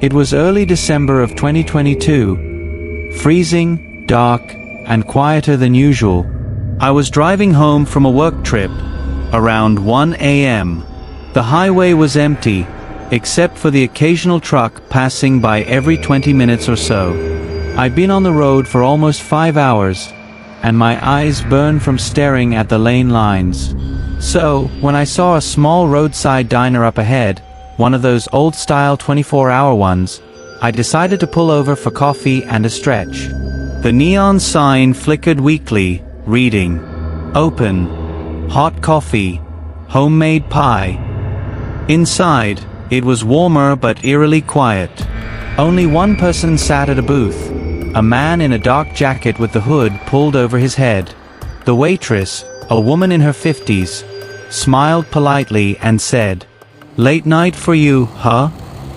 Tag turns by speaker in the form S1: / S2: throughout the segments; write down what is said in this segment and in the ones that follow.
S1: It was early December of 2022. Freezing, dark, and quieter than usual. I was driving home from a work trip, around 1 a.m. The highway was empty, except for the occasional truck passing by every 20 minutes or so. I'd been on the road for almost 5 hours, and my eyes burned from staring at the lane lines. So, when I saw a small roadside diner up ahead, one of those old-style 24-hour ones, I decided to pull over for coffee and a stretch. The neon sign flickered weakly, reading, "Open. Hot coffee. Homemade pie." Inside, it was warmer but eerily quiet. Only one person sat at a booth, a man in a dark jacket with the hood pulled over his head. The waitress, a woman in her 50s, smiled politely and said, "Late night for you, huh?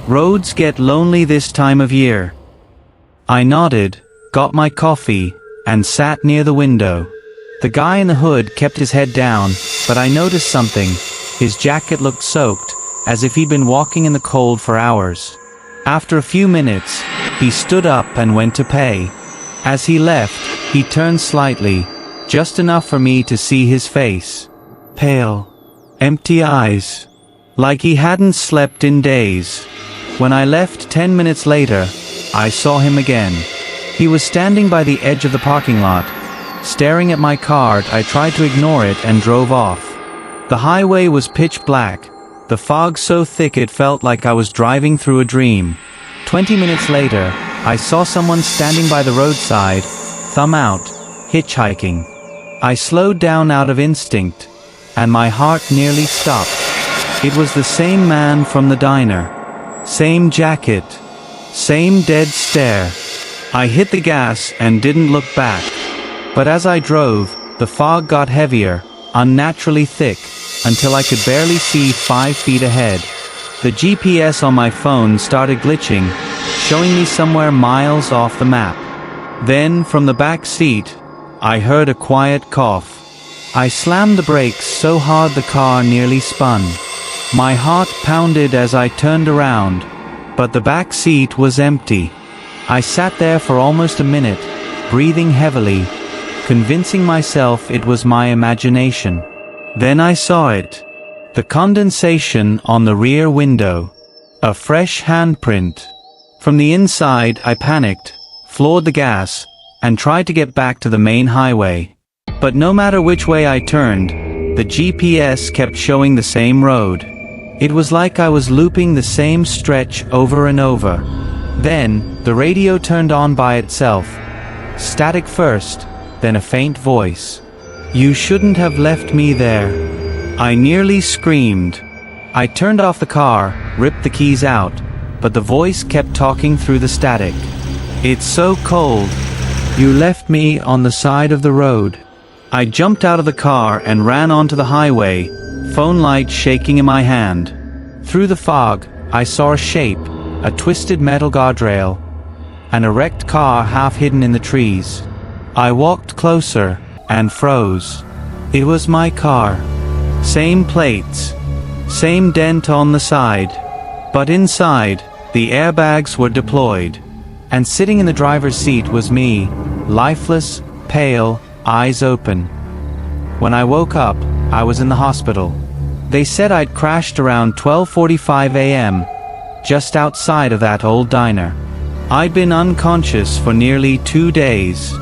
S1: Roads get lonely this time of year." I nodded, got my coffee, and sat near the window. The guy in the hood kept his head down, but I noticed something. His jacket looked soaked, as if he'd been walking in the cold for hours. After a few minutes, he stood up and went to pay. As he left, he turned slightly, just enough for me to see his face. Pale, empty eyes, like he hadn't slept in days. When I left 10 minutes later, I saw him again. He was standing by the edge of the parking lot. Staring at my car, I tried to ignore it and drove off. The highway was pitch black, the fog so thick it felt like I was driving through a dream. 20 minutes later, I saw someone standing by the roadside, thumb out, hitchhiking. I slowed down out of instinct, and my heart nearly stopped. It was the same man from the diner. Same jacket. Same dead stare. I hit the gas and didn't look back. But as I drove, the fog got heavier, unnaturally thick, until I could barely see 5 feet ahead. The GPS on my phone started glitching, showing me somewhere miles off the map. Then, from the back seat, I heard a quiet cough. I slammed the brakes so hard the car nearly spun. My heart pounded as I turned around, but the back seat was empty. I sat there for almost a minute, breathing heavily, convincing myself it was my imagination. Then I saw it. The condensation on the rear window. A fresh handprint. From the inside, I panicked, floored the gas, and tried to get back to the main highway. But no matter which way I turned, the GPS kept showing the same road. It was like I was looping the same stretch over and over. Then, the radio turned on by itself. Static first, then a faint voice. "You shouldn't have left me there." I nearly screamed. I turned off the car, ripped the keys out, but the voice kept talking through the static. "It's so cold. You left me on the side of the road." I jumped out of the car and ran onto the highway, phone light shaking in my hand. Through the fog, I saw a shape, a twisted metal guardrail, and a wrecked car half hidden in the trees. I walked closer and froze. It was my car. Same plates. Same dent on the side. But inside, the airbags were deployed. And sitting in the driver's seat was me, lifeless, pale, eyes open. When I woke up, I was in the hospital. They said I'd crashed around 12:45 a.m., just outside of that old diner. I'd been unconscious for nearly 2 days.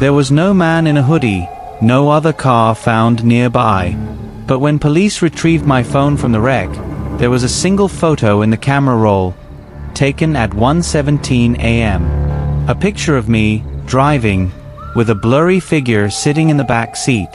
S1: There was no man in a hoodie, no other car found nearby. But when police retrieved my phone from the wreck, there was a single photo in the camera roll, taken at 1:17 a.m. A picture of me, driving, with a blurry figure sitting in the back seat.